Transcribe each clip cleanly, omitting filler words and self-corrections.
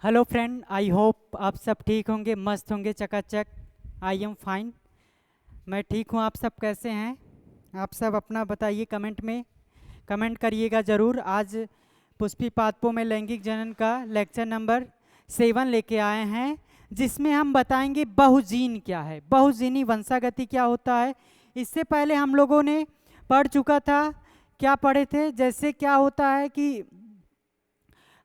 Hello friend, I hope आप सब ठीक होंगे, मस्त होंगे, चकाचक। I am fine. मैं ठीक हूँ। आप सब कैसे हैं? आप सब अपना बताइए, कमेंट में कमेंट करिएगा ज़रूर। आज पुष्पी पादपों में लैंगिक जनन का लेक्चर नंबर 7 लेके आए हैं, जिसमें हम बताएंगे बहुजीन क्या है, बहुजीनी वंशागति क्या होता है। इससे पहले हम लोगों ने पढ़ चुका था। क्या पढ़े थे? जैसे क्या होता है कि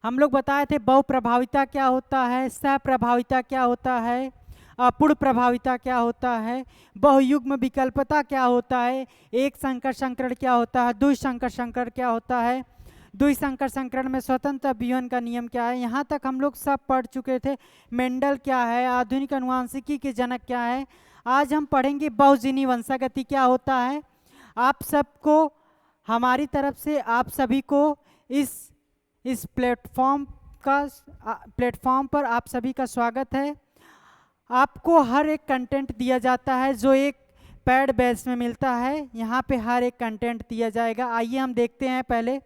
हम लोग बताए थे बहुप्रभाविता क्या होता है, सहप्रभाविता क्या होता है, अपूर्ण प्रभाविता क्या होता है, बहुयुग्म विकल्पता क्या होता है, एक संकर संकरण क्या होता है, द्विसंकर संकरण क्या होता है, द्विसंकर संकरण में स्वतंत्र अभिवन का नियम क्या है। यहाँ तक हम लोग सब पढ़ चुके थे। मेंडल क्या है, आधुनिक अनुवांशिकी के जनक क्या है। आज हम पढ़ेंगे बहुजीनी वंशागति क्या होता है। आप सबको हमारी तरफ से आप सभी को इस प्लेटफॉर्म पर आप सभी का स्वागत है। आपको हर एक कंटेंट दिया जाता है जो एक पेड बेस में मिलता है। यहाँ पे हर एक कंटेंट दिया जाएगा। आइए हम देखते हैं पहले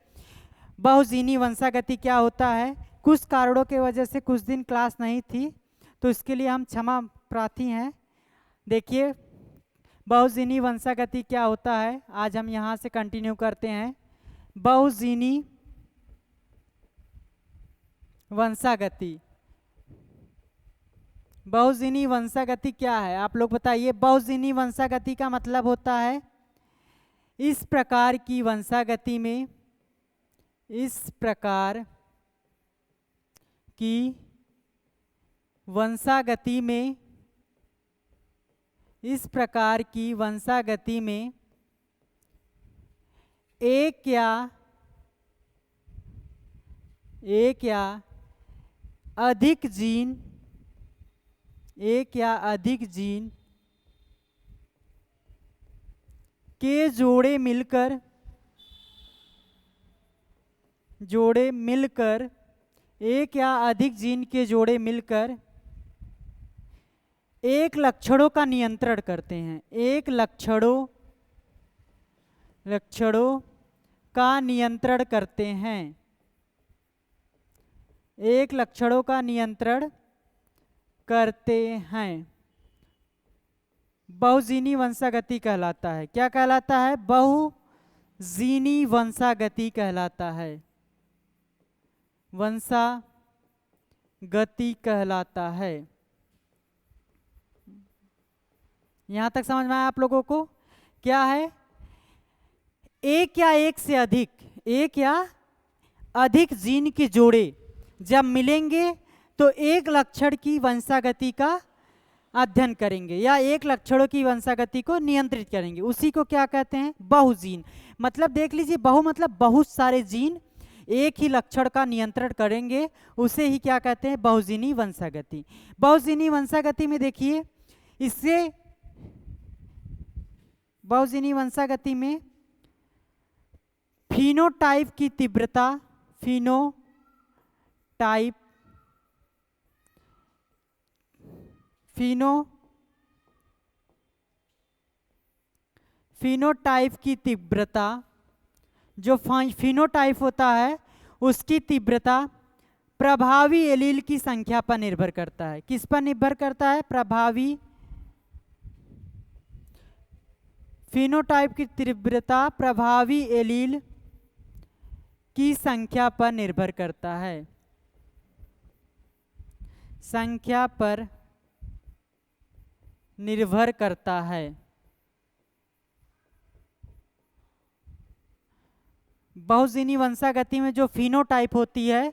बहुजीनी वंशागति क्या होता है। कुछ कारणों के वजह से कुछ दिन क्लास नहीं थी, तो इसके लिए हम क्षमा प्रार्थी हैं। देखिए बहुजीनी वंशागति क्या होता है। आज हम यहाँ से कंटिन्यू करते हैं। बहुजीनी वंशागति, बहुजीनी वंशागति क्या है आप लोग बताइए। बहुजीनी वंशागति का मतलब होता है इस प्रकार की वंशागति में, इस प्रकार की वंशागति में, इस प्रकार की वंशागति में एक या अधिक जीन, एक या अधिक जीन के जोड़े मिलकर एक या अधिक जीन के जोड़े मिलकर एक लक्षणों का नियंत्रण करते हैं। एक लक्षणों का नियंत्रण करते हैं। एक लक्षणों का नियंत्रण करते हैं। बहुजीनी वंशागति कहलाता है। क्या कहलाता है? बहुजीनी वंशागति कहलाता है। वंशागति कहलाता है। यहां तक समझ में आया आप लोगों को? क्या है? एक या एक से अधिक, एक या अधिक जीन के जोड़े जब मिलेंगे तो एक लक्षण की वंशागति का अध्ययन करेंगे या एक लक्षणों की वंशागति को नियंत्रित करेंगे। उसी को क्या कहते हैं? बहुजीन। मतलब देख लीजिए, बहु मतलब बहुत सारे जीन एक ही लक्षण का नियंत्रण करेंगे, उसे ही क्या कहते हैं? बहुजीनी वंशागति। बहुजीनी वंशागति में देखिए, इससे बहुजीनी वंशागति में फिनोटाइप की तीव्रता, फिनोटाइप की तीव्रता, जो फिनोटाइप होता है उसकी तीव्रता प्रभावी एलील की संख्या पर निर्भर करता है। किस पर निर्भर करता है? प्रभावी फिनोटाइप की तीव्रता प्रभावी एलील की संख्या पर निर्भर करता है। संख्या पर निर्भर करता है। बहुजीनी वंशागति में जो फिनोटाइप होती है,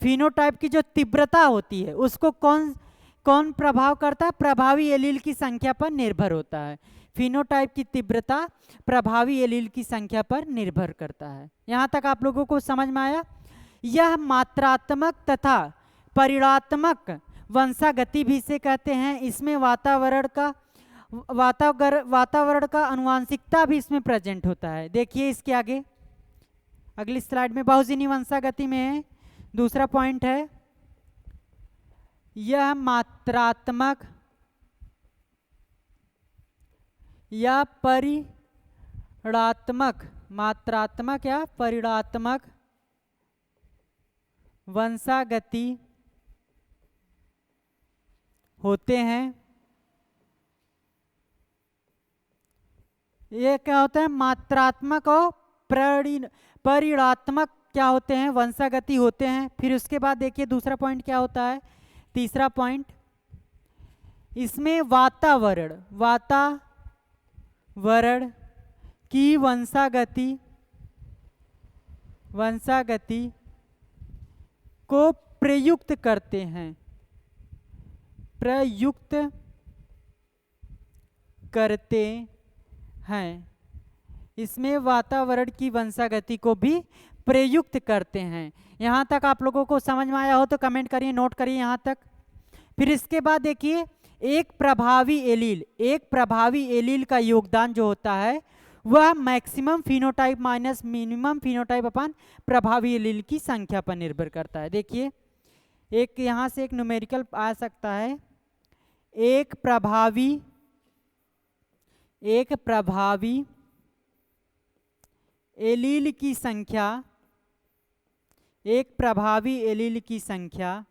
फिनोटाइप की जो तीव्रता होती है उसको कौन प्रभाव करता है? प्रभावी एलील की संख्या पर निर्भर होता है। फिनोटाइप की तीव्रता प्रभावी एलील की संख्या पर निर्भर करता है। यहाँ तक आप लोगों को समझ में आया? यह मात्रात्मक तथा परिणात्मक वंशागति भी इसे कहते हैं। इसमें वातावरण का अनुवांशिकता भी इसमें प्रेजेंट होता है। देखिए इसके आगे अगली स्लाइड में बहुजीनी वंशागति में दूसरा पॉइंट है, यह मात्रात्मक या परिणात्मक वंशागति होते हैं। ये क्या होता है, मात्रात्मक और परिणात्मक क्या होते हैं, वंशागति होते हैं। फिर उसके बाद देखिए दूसरा पॉइंट क्या होता है, तीसरा पॉइंट, इसमें वातावरण की वंशागति को प्रयुक्त करते हैं, इसमें वातावरण की वंशागति को भी प्रयुक्त करते हैं। यहाँ तक आप लोगों को समझ में आया हो तो कमेंट करिए, नोट करिए यहाँ तक। फिर इसके बाद देखिए एक प्रभावी एलील का योगदान जो होता है वह maximum phenotype minus minimum phenotype अपन प्रभावी एलील की संख्या पर निर्भर करता है। देखिए एक यहाँ से एक न्यूमेरिकल आ सकता है, एक प्रभावी एलील की संख्या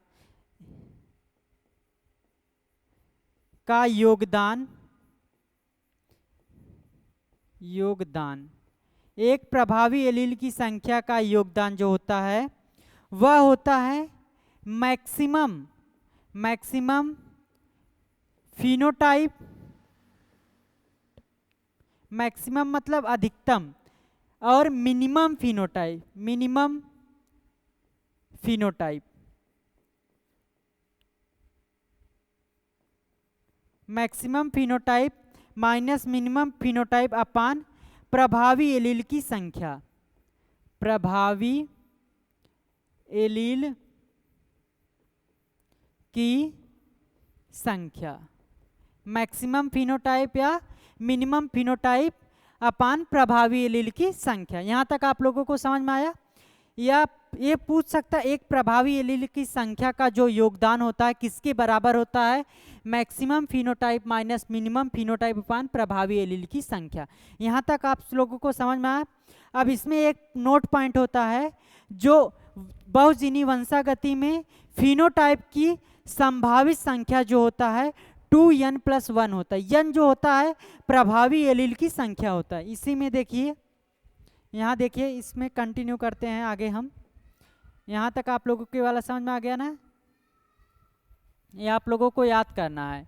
का योगदान एक प्रभावी एलील की संख्या का योगदान जो होता है वह होता है मैक्सिमम फिनोटाइप, मैक्सिमम मतलब अधिकतम, और minimum phenotype maximum phenotype minus minimum phenotype अपान प्रभावी एलील की संख्या। प्रभावी एलील की संख्या, मैक्सिमम फिनोटाइप या मिनिमम फिनोटाइप अपान प्रभावी एलील की संख्या। यहाँ तक आप लोगों को समझ में आया? या ये पूछ सकता है एक प्रभावी एलील की संख्या का जो योगदान होता है किसके बराबर होता है, maximum phenotype minus minimum phenotype अपान प्रभावी एलील की संख्या। यहाँ तक आप लोगों को समझ में आया? अब इसमें एक नोट पॉइंट होता है, जो बहुजीनी वंशागति में फिनोटाइप की संभावित संख्या जो होता है 2n+1 होता है। n जो होता है प्रभावी एलील की संख्या होता है। इसी में देखिए, यहाँ देखिए, इसमें कंटिन्यू करते हैं आगे हम। यहाँ तक आप लोगों के वाला समझ में आ गया ना? ये आप लोगों को याद करना है।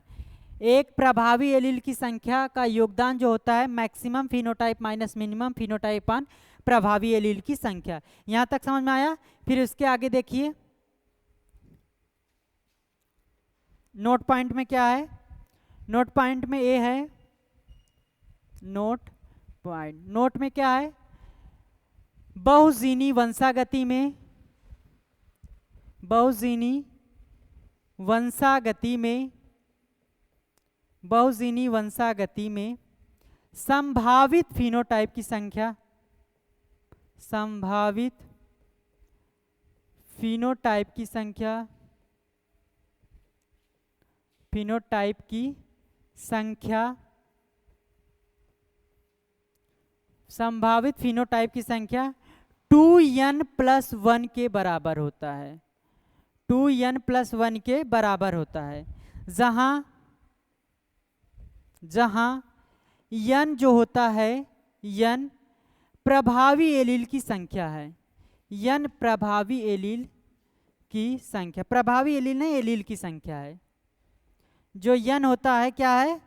एक प्रभावी एलील की संख्या का योगदान जो होता है maximum phenotype minus minimum phenotype अपान प्रभावी एलील की संख्या। यहाँ तक समझ में आया? फिर उसके आगे देखिए नोट पॉइंट में क्या है, नोट पॉइंट में ए है, नोट में क्या है, बहुजीनी वंशागति में संभावित फिनोटाइप की संख्या, फिनोटाइप की संभावित फिनोटाइप की संख्या 2n+1 के बराबर होता है। 2n+1 के बराबर होता है, जहां n जो होता है, n प्रभावी एलील की संख्या है। n प्रभावी एलील की संख्या, प्रभावी एलील नहीं, एलील की संख्या है। जो n होता है क्या है,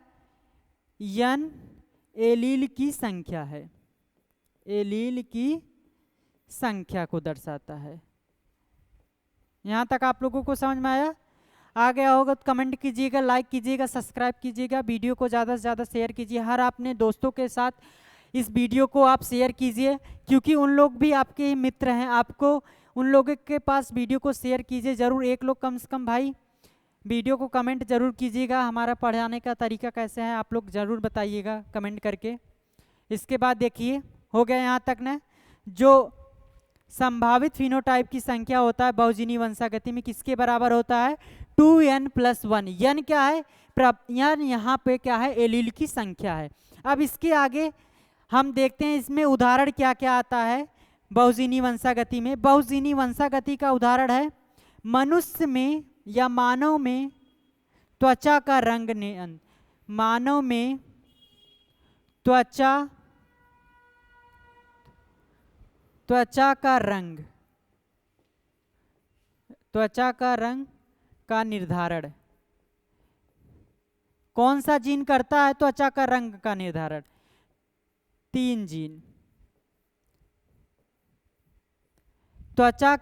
n एलील की संख्या है, एलील की संख्या को दर्शाता है। यहाँ तक आप लोगों को समझ में आया? आ गया होगा तो कमेंट कीजिएगा, लाइक कीजिएगा, सब्सक्राइब कीजिएगा, वीडियो को ज़्यादा से ज़्यादा शेयर कीजिए। हर अपने दोस्तों के साथ इस वीडियो को आप शेयर कीजिए, क्योंकि उन लोग भी आपके ही मित्र हैं। आपको उन लोगों के पास वीडियो को शेयर कीजिए ज़रूर। एक लोग कम से कम भाई वीडियो को कमेंट जरूर कीजिएगा। हमारा पढ़ाने का तरीका कैसे है आप लोग ज़रूर बताइएगा कमेंट करके। इसके बाद देखिए हो गया यहाँ तक ना, जो संभावित फिनोटाइप की संख्या होता है बहुजीनी वंशागति में किसके बराबर होता है, 2n+1। n क्या है, n यहाँ पे क्या है, एलील की संख्या है। अब इसके आगे हम देखते हैं इसमें उदाहरण क्या क्या आता है बहुजीनी वंशागति में। बहुजीनी वंशागति का उदाहरण है मनुष्य में या मानव में त्वचा का रंग मानव में त्वचा त्वचा का रंग त्वचा का रंग का निर्धारण कौन सा जीन करता है? त्वचा का रंग का निर्धारण 3 जीन। त्वचा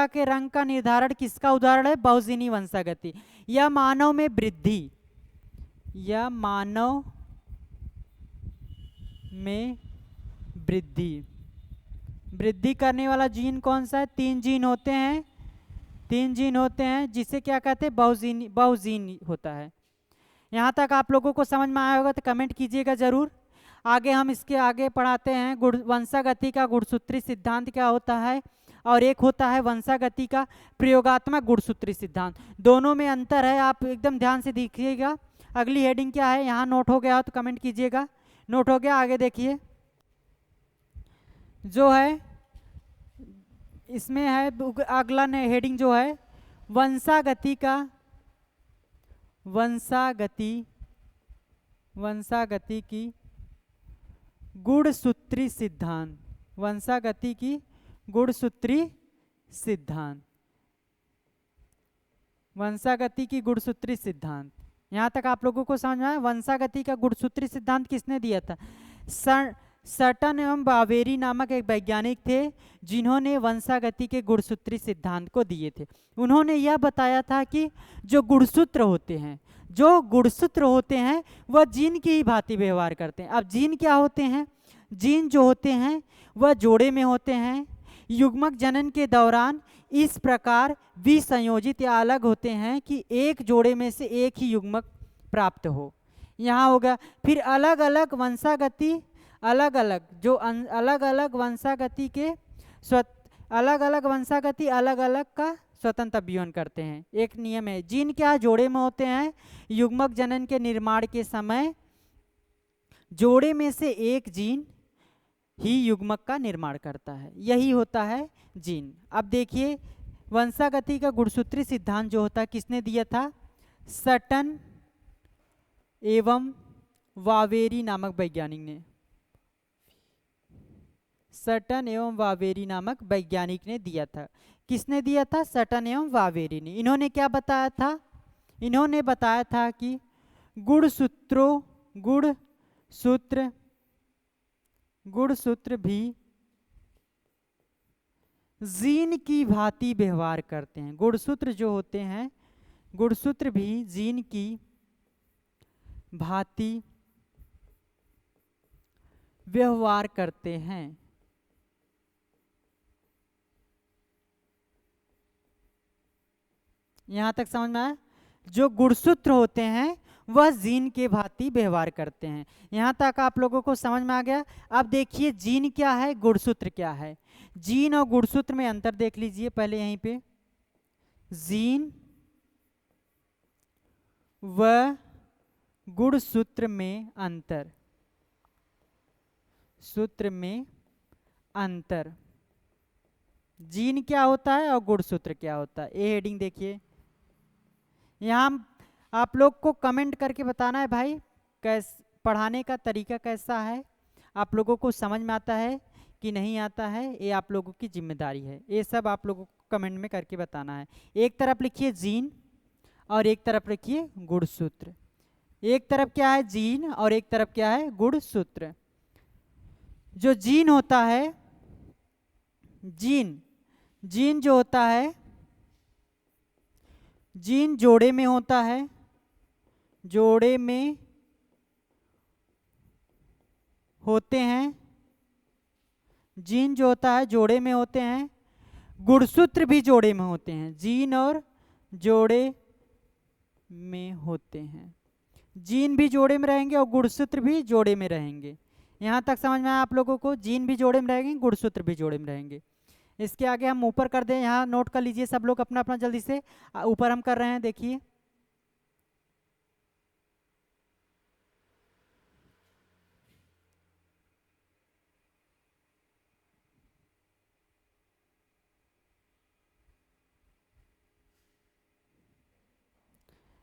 के रंग का निर्धारण किसका उदाहरण है? बहुजीनी वंशागति। यह मानव में वृद्धि करने वाला जीन कौन सा है? 3 जीन होते हैं जिसे क्या कहते हैं? बहुजीनी होता है। यहाँ तक आप लोगों को समझ में आया होगा तो कमेंट कीजिएगा जरूर। आगे हम इसके आगे पढ़ाते हैं वंशागति का गुणसूत्री सिद्धांत क्या होता है, और एक होता है वंशागति का प्रयोगात्मक गुणसूत्री सिद्धांत। दोनों में अंतर है, आप एकदम ध्यान से देखिएगा। अगली हेडिंग क्या है? यहाँ नोट हो गया हो तो कमेंट कीजिएगा। नोट हो गया? आगे देखिए, जो है इसमें है अगला हेडिंग जो है वंशागति की गुणसूत्री सिद्धांत। वंशागति की गुणसूत्री सिद्धांत। वंशागति की गुणसूत्री सिद्धांत। यहाँ तक आप लोगों को समझ में आया? वंशागति का गुणसूत्री सिद्धांत किसने दिया था? सर्टन एवं बावेरी नामक एक वैज्ञानिक थे जिन्होंने वंशागति के गुणसूत्री सिद्धांत को दिए थे। उन्होंने यह बताया था कि जो गुणसूत्र होते हैं वह जीन की ही भांति व्यवहार करते हैं। अब जीन क्या होते हैं? जीन जो होते हैं वह जोड़े में होते हैं। युग्मक जनन के दौरान इस प्रकार विसंयोजित या अलग होते हैं कि एक जोड़े में से एक ही युग्मक प्राप्त हो। यहाँ होगा फिर अलग अलग वंशागति अलग अलग का स्वतंत्र अभिवन करते हैं। एक नियम है, जीन क्या जोड़े में होते हैं। युग्मक जनन के निर्माण के समय जोड़े में से एक जीन ही युग्मक का निर्माण करता है, यही होता है जीन। अब देखिए वंशागति का गुणसूत्री सिद्धांत जो होता है किसने दिया था? सर्टन एवं वावेरी नामक वैज्ञानिक ने। सर्टन एवं वावेरी नामक वैज्ञानिक ने दिया था। किसने दिया था? सर्टन एवं वावेरी ने। इन्होंने क्या बताया था? इन्होंने बताया था कि गुणसूत्र भी जीन की भांति व्यवहार करते हैं। गुणसूत्र जो होते हैं, गुणसूत्र भी जीन की भांति व्यवहार करते हैं। यहां तक समझ में आया? जो गुणसूत्र होते हैं वह जीन के भांति व्यवहार करते हैं। यहां तक आप लोगों को समझ में आ गया? अब देखिए जीन क्या है, गुणसूत्र क्या है। जीन और गुणसूत्र में अंतर देख लीजिए पहले यहीं पे। जीन व गुणसूत्र में अंतर। जीन क्या होता है और गुणसूत्र क्या होता है, ये हेडिंग देखिए। यहाँ आप लोग को कमेंट करके बताना है भाई पढ़ाने का तरीका कैसा है, आप लोगों को समझ में आता है कि नहीं आता है, ये आप लोगों की जिम्मेदारी है। ये सब आप लोगों को कमेंट में करके बताना है। एक तरफ लिखिए जीन और एक तरफ लिखिए गुणसूत्र। एक तरफ क्या है? जीन और एक तरफ क्या है? गुणसूत्र। जो जीन होता है, जीन जो होता है, जीन जोड़े में होता है। जोड़े में होते हैं। जीन जो होता है जोड़े में होते हैं। गुणसूत्र भी जोड़े में होते हैं। जीन और जोड़े में होते हैं। जीन भी जोड़े में रहेंगे और गुणसूत्र भी जोड़े में रहेंगे। यहाँ तक समझ में आया आप लोगों को? जीन भी जोड़े में रहेंगे, गुणसूत्र भी जोड़े में रहेंगे। इसके आगे हम ऊपर कर दें, यहाँ नोट कर लीजिए सब लोग अपना अपना जल्दी से। ऊपर हम कर रहे हैं, देखिए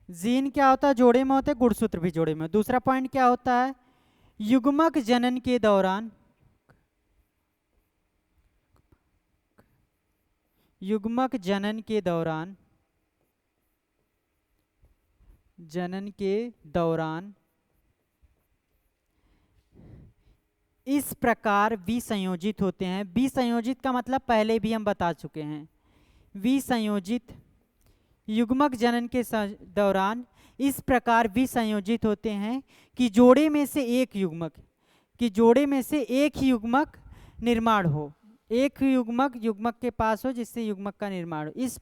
जीन क्या होता है, जोड़े में होते हैं, गुणसूत्र भी जोड़े में। दूसरा पॉइंट क्या होता है, युग्मक जनन के दौरान, युग्मक जनन के दौरान, जनन के दौरान इस प्रकार विसंयोजित होते हैं। विसंयोजित का मतलब पहले भी हम बता चुके हैं। विसंयोजित, युग्मक जनन के दौरान इस प्रकार विसंयोजित होते हैं कि जोड़े में से एक युग्मक, कि जोड़े में से एक ही युग्मक निर्माण हो, एक ही युग्मक के पास हो जिससे युग्मक का निर्माण हो। इस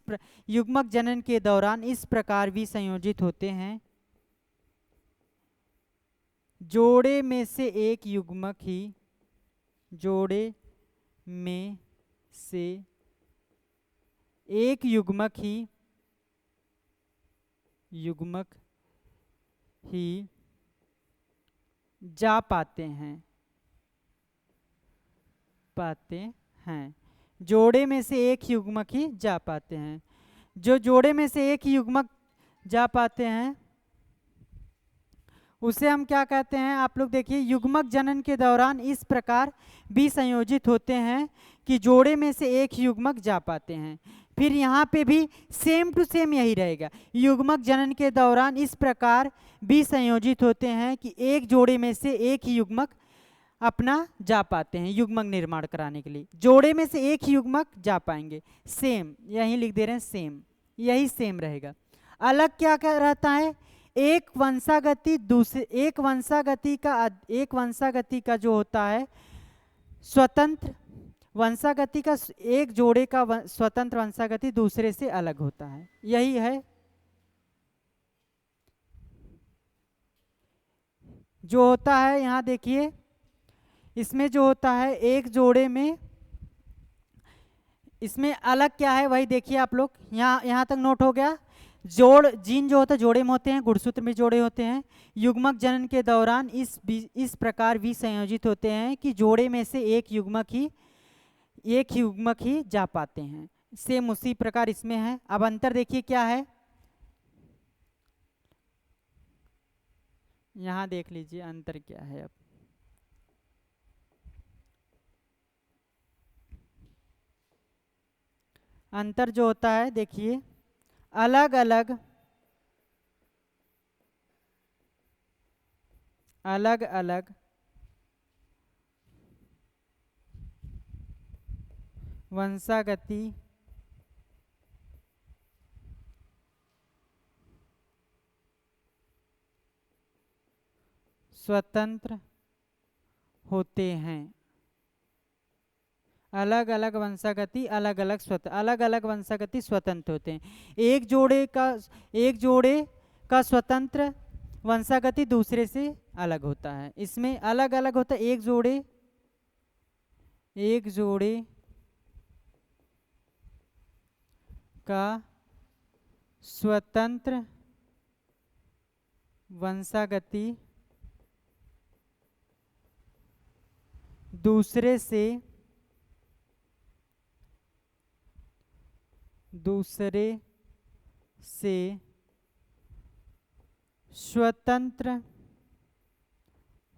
युग्मक जनन के दौरान इस प्रकार विसंयोजित होते हैं, जोड़े में से एक युग्मक ही, जोड़े में से एक युग्मक ही जा पाते हैं, जोड़े में से एक युग्मक ही जा पाते हैं। जो जोड़े में से एक युग्मक जा पाते हैं उसे हम क्या कहते हैं, आप लोग देखिए, युग्मक जनन के दौरान इस प्रकार विसंयोजित होते हैं कि जोड़े में से एक युग्मक जा पाते हैं। फिर यहाँ पे भी सेम टू सेम यही रहेगा, युग्मक जनन के दौरान इस प्रकार विसंयोजित होते हैं कि एक जोड़े में से एक ही युग्मक अपना जा पाते हैं युग्मक निर्माण कराने के लिए। जोड़े में से एक ही युग्मक जा पाएंगे, सेम यही लिख दे रहे हैं, सेम, यही सेम रहेगा। अलग क्या रहता है, एक वंशागति दूसरे, एक वंशागति का जो होता है स्वतंत्र वंशागति का, एक जोड़े का स्वतंत्र वंशागति दूसरे से अलग होता है, यही है जो होता है। यहाँ देखिए, इसमें जो होता है एक जोड़े में, इसमें अलग क्या है वही देखिए आप लोग, यहाँ तक नोट हो गया। जोड़, जीन जो होता है जोड़े में होते हैं, गुणसूत्र में जोड़े होते हैं। युग्मक जनन के दौरान इस प्रकार विसंयोजित होते हैं कि जोड़े में से एक युग्मक ही जा पाते हैं। सेम उसी प्रकार इसमें है। अब अंतर देखिए क्या है, यहाँ देख लीजिए अंतर क्या है। अब अंतर जो होता है देखिए, अलग अलग वंशागति स्वतंत्र होते हैं। अलग अलग वंशागति स्वतंत्र होते हैं। एक जोड़े का स्वतंत्र वंशागति दूसरे से अलग होता है। इसमें अलग अलग होता है, एक जोड़े का स्वतंत्र वंशागति दूसरे से स्वतंत्र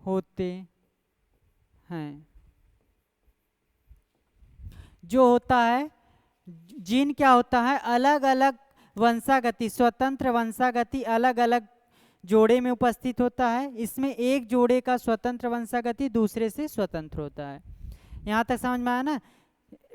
होते हैं। जो होता है जीन क्या होता है, अलग अलग वंशागति, स्वतंत्र वंशागति अलग अलग जोड़े में उपस्थित होता है। इसमें एक जोड़े का स्वतंत्र वंशागति दूसरे से स्वतंत्र होता है। यहाँ तक समझ में आया ना।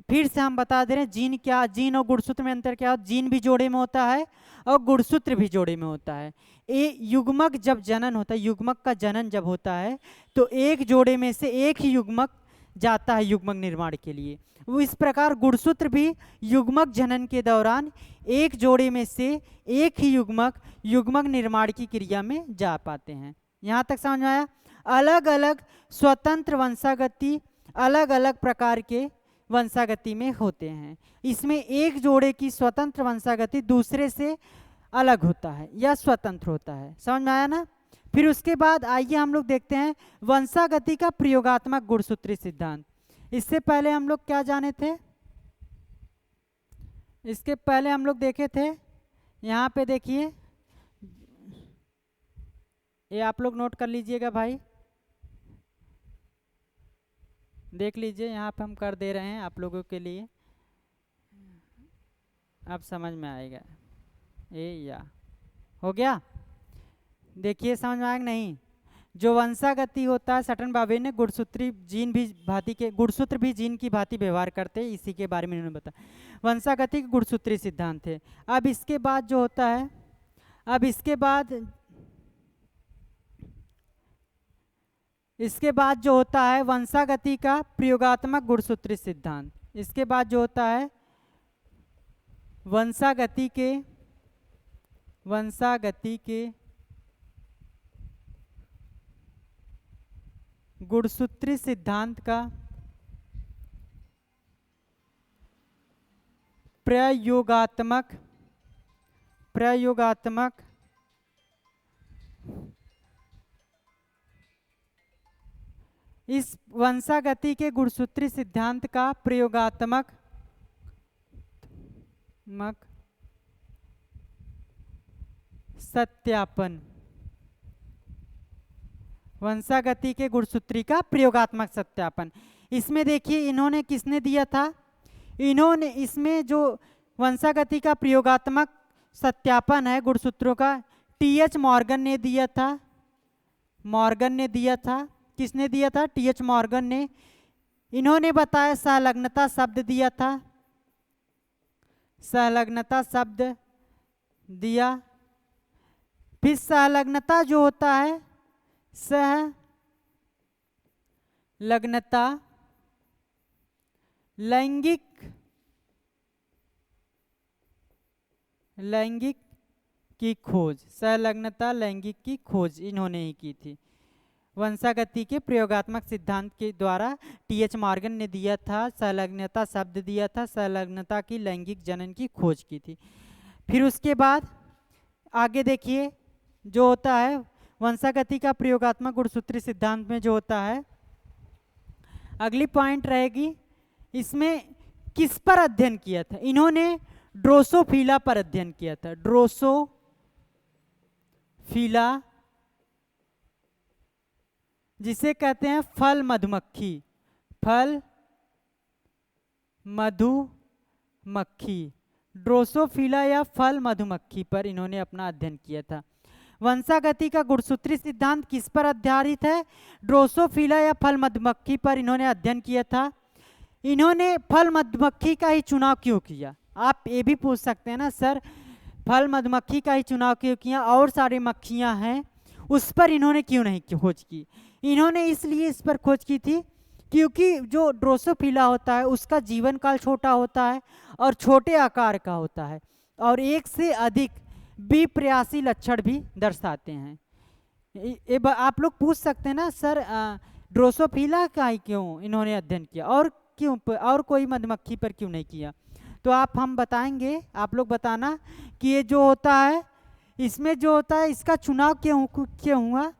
फिर से हम बता दे रहे हैं जीन क्या, जीन और गुणसूत्र में अंतर क्या होता है। जीन भी जोड़े में होता है और गुणसूत्र भी जोड़े में होता है। युग्मक जब जनन होता है, युग्मक का जनन जब होता है तो एक जोड़े में से एक ही युग्मक जाता है युग्मक निर्माण के लिए। वो इस प्रकार गुणसूत्र भी युग्मक जनन के दौरान एक जोड़े में से एक ही युग्मक निर्माण की क्रिया में जा पाते हैं। यहाँ तक समझ में आया। अलग अलग स्वतंत्र वंशागति अलग अलग प्रकार के वंशागति में होते हैं। इसमें एक जोड़े की स्वतंत्र वंशागति दूसरे से अलग होता है या स्वतंत्र होता है। समझ में आया ना। फिर उसके बाद आइए हम लोग देखते हैं वंशागति का प्रयोगात्मक गुणसूत्री सिद्धांत। इससे पहले हम लोग क्या जाने थे, इसके पहले हम लोग देखे थे, यहाँ पे देखिए ये आप लोग नोट कर लीजिएगा भाई, देख लीजिए यहाँ पे हम कर दे रहे हैं आप लोगों के लिए, अब समझ में आएगा। ए या हो गया, देखिए समझ में आएगा नहीं। जो वंशागति होता है, सटन बाबे ने गुणसूत्री जीन भी भांति के गुणसूत्र भी जीन की भांति व्यवहार करते हैं, इसी के बारे में इन्होंने बताया। वंशागति के गुणसूत्री सिद्धांत है। अब इसके बाद जो होता है, अब इसके बाद जो होता है वंशागति का प्रयोगात्मक गुणसूत्री सिद्धांत। इसके बाद जो होता है वंशागति के गुणसूत्री सिद्धांत का प्रयोगात्मक इस वंशागति के गुणसूत्री सिद्धांत का प्रयोगात्मक सत्यापन, वंशागति के गुणसूत्री का प्रयोगात्मक सत्यापन। इसमें देखिए इन्होंने किसने दिया था, इन्होंने इसमें जो वंशागति का प्रयोगात्मक सत्यापन है गुणसूत्रों का, टी.एच. मॉर्गन ने दिया था। किसने दिया था? टी.एच. मॉर्गन ने। इन्होंने बताया सहलग्नता शब्द दिया था, सहलग्नता शब्द दिया। फिर सहलग्नता जो होता है, सहलग्नता लैंगिक की खोज, सहलग्नता लैंगिक की खोज इन्होंने ही की थी। वंशागति के प्रयोगात्मक सिद्धांत के द्वारा टी.एच. मॉर्गन ने दिया था, सहलग्नता शब्द दिया था, सहलग्नता की लैंगिक जनन की खोज की थी। फिर उसके बाद आगे देखिए जो होता है वंशागति का प्रयोगात्मक गुणसूत्री सिद्धांत में जो होता है, अगली पॉइंट रहेगी इसमें किस पर अध्ययन किया था? इन्होंने ड्रोसोफिला पर अध्ययन किया था। ड्रोसोफिला जिसे कहते हैं फल मधुमक्खी, ड्रोसोफिला या फल मधुमक्खी पर इन्होंने अपना अध्ययन किया था। वंशागति का गुणसूत्री सिद्धांत किस पर आधारित है? ड्रोसोफिला या फल मधुमक्खी पर इन्होंने अध्ययन किया था। इन्होंने फल मधुमक्खी का ही चुनाव क्यों किया? आप ये भी पूछ सकते हैं ना सर, फल मधुमक्खी का ही चुनाव क्यों किया, और सारी मक्खियां हैं उस पर इन्होंने क्यों नहीं खोज की? इन्होंने इसलिए इस पर खोज की थी क्योंकि जो ड्रोसोफिला होता है उसका जीवन काल छोटा होता है और छोटे आकार का होता है और एक से अधिक विप्रयासी लक्षण भी दर्शाते हैं। आप लोग पूछ सकते हैं ना सर, ड्रोसोफिला का ही क्यों इन्होंने अध्ययन किया और क्यों और कोई मधुमक्खी पर क्यों नहीं किया? तो हम बताएंगे, आप लोग बताना कि ये जो होता है इसमें जो होता है इसका चुनाव क्यों हुआ?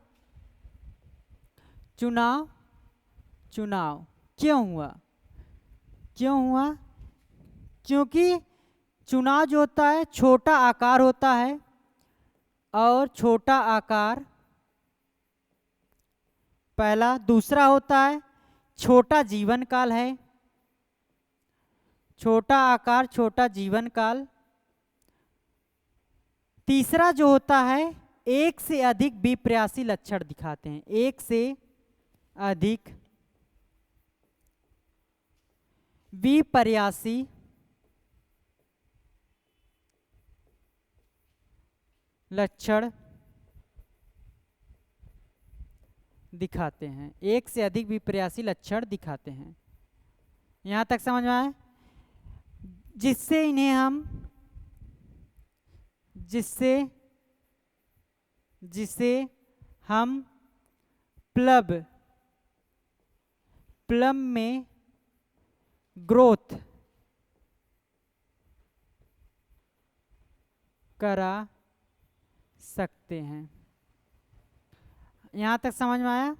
चुनाव क्यों हुआ? क्योंकि चुनाव जो होता है छोटा आकार होता है और छोटा आकार पहला, दूसरा होता है छोटा जीवन काल है, छोटा आकार छोटा जीवन काल, तीसरा जो होता है एक से अधिक विप्रयासी लक्षण दिखाते हैं, एक से अधिक विपर्यासी लक्षण दिखाते हैं, एक से अधिक विपर्यासी लक्षण दिखाते हैं। यहां तक समझ में आए? जिससे हम प्लम में ग्रोथ करा सकते हैं। यहां तक समझ में आया?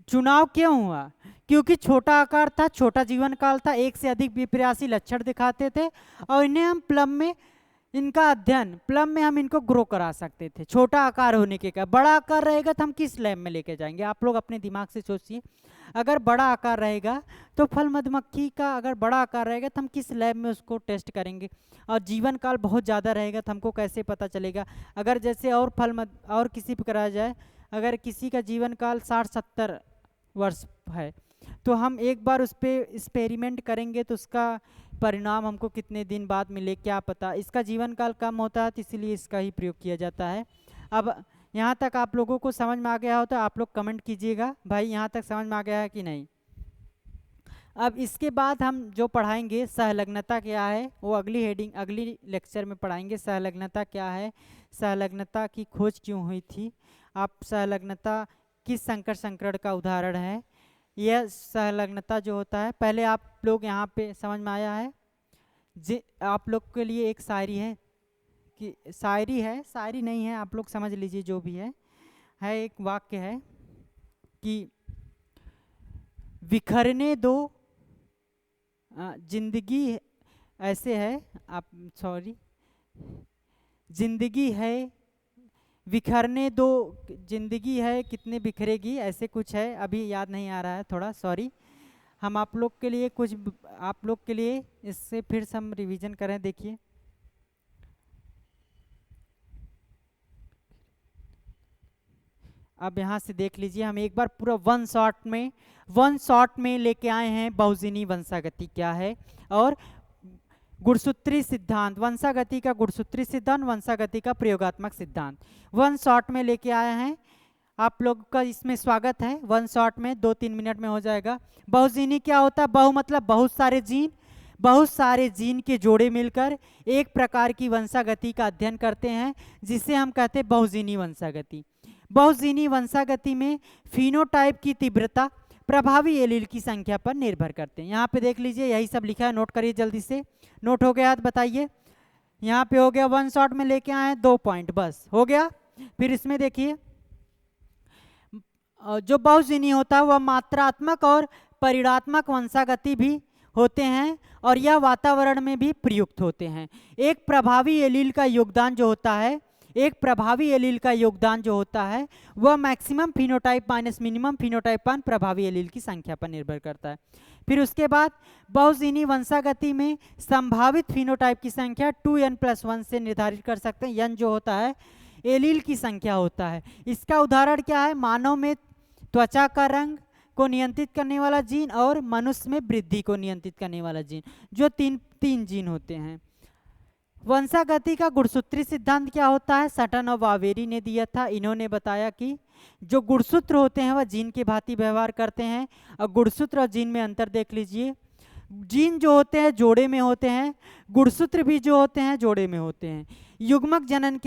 चुनाव क्यों हुआ? क्योंकि छोटा आकार था, छोटा जीवन काल था, एक से अधिक विप्रयासी लक्षण दिखाते थे और इन्हें हम प्लम में इनका अध्ययन प्लम में हम इनको ग्रो करा सकते थे, छोटा आकार होने के कारण। बड़ा आकार रहेगा तो हम किस लैब में लेके जाएंगे? आप लोग अपने दिमाग से सोचिए, अगर बड़ा आकार रहेगा तो फल मधुमक्खी का अगर बड़ा आकार रहेगा तो हम किस लैब में उसको टेस्ट करेंगे? और जीवन काल बहुत ज़्यादा रहेगा तो हमको कैसे पता चलेगा? अगर जैसे और किसी पर कराया जाए, अगर किसी का जीवन काल 60-70 वर्ष है तो हम एक बार उस पर एक्सपेरिमेंट करेंगे तो उसका परिणाम हमको कितने दिन बाद मिले क्या पता। इसका जीवन काल कम होता है तो इसीलिए इसका ही प्रयोग किया जाता है। अब यहाँ तक आप लोगों को समझ में आ गया हो तो आप लोग कमेंट कीजिएगा भाई यहाँ तक समझ में आ गया है कि नहीं। अब इसके बाद हम जो पढ़ाएंगे सहलग्नता क्या है वो अगली हेडिंग अगली लेक्चर में पढ़ाएंगे। सहलग्नता क्या है, सहलग्नता की खोज क्यों हुई थी, आप सहलग्नता किस संकर संकरण का उदाहरण है। यह सहलग्नता जो होता है, पहले आप लोग यहाँ पे समझ में आया है जी। आप लोग के लिए एक शायरी है कि शायरी नहीं है, आप लोग समझ लीजिए जो भी है एक वाक्य है कि बिखरने दो जिंदगी ऐसे है, आप सॉरी जिंदगी है बिखरने दो, जिंदगी है कितने बिखरेगी, ऐसे कुछ है, अभी याद नहीं आ रहा है थोड़ा सॉरी। हम आप लोग के लिए कुछ आप लोग के लिए इससे फिर से हम रिवीजन करें। देखिए अब यहाँ से देख लीजिए, हम एक बार पूरा वन शॉट में लेके आए हैं बहुजिनी वंशागति क्या है और गुणसूत्री सिद्धांत, वंशागति का गुणसूत्री सिद्धांत, वंशागति का प्रयोगात्मक सिद्धांत वन शॉट में लेके आए हैं। आप लोग का इसमें स्वागत है। वन शॉट में 2-3 मिनट में हो जाएगा। बहुजीनी क्या होता है? बहु मतलब बहुत सारे जीन के जोड़े मिलकर एक प्रकार की वंशागति का अध्ययन करते हैं जिसे हम कहते हैं बहुजीनी वंशागति। बहुजीनी वंशागति में फिनोटाइप की तीव्रता प्रभावी एलील की संख्या पर निर्भर करते हैं। यहाँ पे देख लीजिए यही सब लिखा है, नोट करिए जल्दी से। नोट हो गया तो बताइए। यहाँ पे हो गया, वन शॉट में लेके आए हैं 2 पॉइंट, बस हो गया। फिर इसमें देखिए जो बहुजीनी होता है वह मात्रात्मक और परिणात्मक वंशागति भी होते हैं और यह वातावरण में भी प्रयुक्त होते हैं। एक प्रभावी एलील का योगदान जो होता है वह maximum phenotype minus minimum phenotype पान प्रभावी एलील की संख्या पर निर्भर करता है। फिर उसके बाद बहुजीनी वंशागति में संभावित फिनोटाइप की संख्या 2n+1 से निर्धारित कर सकते हैं। n जो होता है एलील की संख्या होता है। इसका उदाहरण क्या है? मानव में त्वचा का रंग को नियंत्रित करने वाला जीन और मनुष्य में वृद्धि को नियंत्रित करने वाला जीन, जो तीन जीन होते हैं। वंशागति का गुणसूत्री सिद्धांत क्या होता है? सटन और वावेरी ने दिया था। इन्होंने बताया कि जो गुणसूत्र होते हैं वह जीन के भांति व्यवहार करते हैं। और गुणसूत्र और जीन में अंतर देख लीजिए। जीन जो होते हैं जोड़े में होते हैं, गुणसूत्र भी जो होते हैं जोड़े में होते हैं। युग्मक जनन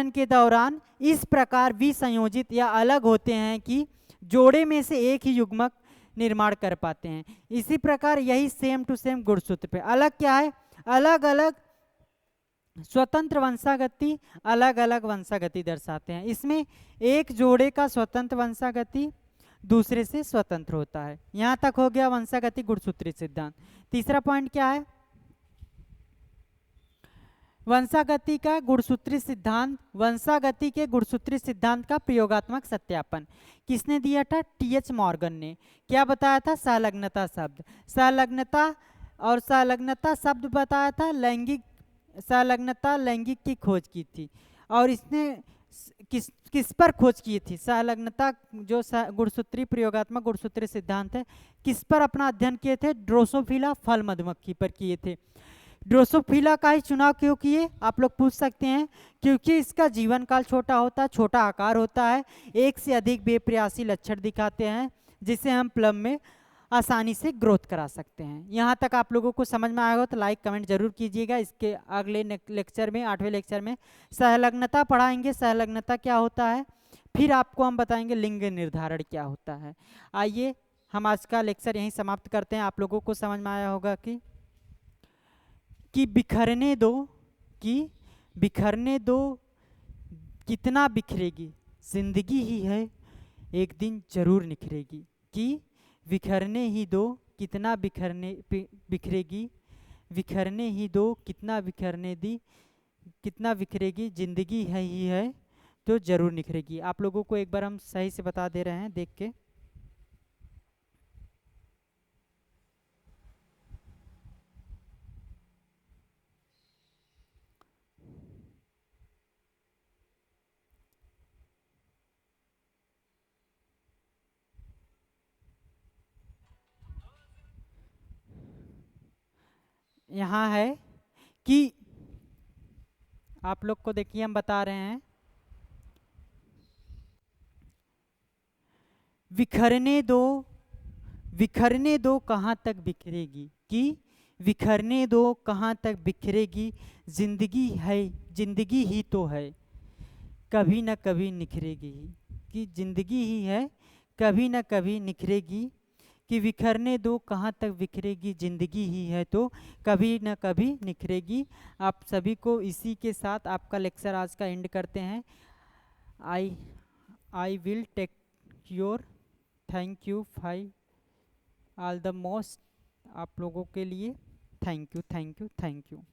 के दौरान इस प्रकार विसंयोजित या अलग होते हैं कि जोड़े में से एक ही युग्मक निर्माण कर पाते हैं। इसी प्रकार यही सेम टू सेम गुणसूत्र पे अलग क्या है? अलग अलग स्वतंत्र वंशागति अलग अलग वंशागति दर्शाते हैं। इसमें एक जोड़े का स्वतंत्र वंशागति दूसरे से स्वतंत्र होता है। यहाँ तक हो गया वंशागति गुणसूत्री सिद्धांत। तीसरा पॉइंट क्या है? वंशागति का गुणसूत्री सिद्धांत, वंशागति के गुणसूत्री सिद्धांत का प्रयोगात्मक सत्यापन किसने दिया था? टी.एच. मॉर्गन ने। क्या बताया था? सहलग्नता शब्द, सहलग्नता शब्द बताया था। सहलग्नता लैंगिक की खोज की थी और इसने किस पर खोज की थी? सहलग्नता जो गुणसूत्री प्रयोगात्मक गुणसूत्री सिद्धांत है किस पर अपना अध्ययन किए थे? ड्रोसोफिला फल मधुमक्खी पर किए थे। ड्रोसोफिला का ही चुनाव क्यों किए? आप लोग पूछ सकते हैं। क्योंकि इसका जीवन काल छोटा होता है, छोटा आकार होता है, एक से अधिक बेप्रयासी लक्षण दिखाते हैं जिसे हम प्लम में आसानी से ग्रोथ करा सकते हैं। यहाँ तक आप लोगों को समझ में आया हो तो लाइक कमेंट जरूर कीजिएगा। इसके अगले लेक्चर में 8वें लेक्चर में सहलग्नता पढ़ाएंगे, सहलग्नता क्या होता है, फिर आपको हम बताएंगे लिंग निर्धारण क्या होता है। आइए हम आज का लेक्चर यहीं समाप्त करते हैं। आप लोगों को समझ में आया होगा कि बिखरने दो कितना बिखरेगी, जिंदगी ही है एक दिन जरूर निखरेगी। कि बिखरने ही दो कितना बिखरेगी, बिखरने ही दो, कितना बिखरने दी, कितना बिखरेगी, जिंदगी है ही है तो जरूर निखरेगी। आप लोगों को एक बार हम सही से बता दे रहे हैं देख के। यहाँ है कि आप लोग को देखिए हम बता रहे हैं, बिखरने दो, बिखरने दो कहाँ तक बिखरेगी, कि बिखरने दो कहाँ तक बिखरेगी, जिंदगी है, जिंदगी ही तो है कभी ना कभी निखरेगी ही, कि जिंदगी ही है कभी ना कभी निखरेगी, कि बिखरने दो कहाँ तक बिखरेगी, जिंदगी ही है तो कभी ना कभी निखरेगी। आप सभी को इसी के साथ आपका लेक्चर आज का एंड करते हैं। I I will take your, thank you for all the most, आप लोगों के लिए thank you thank you thank you.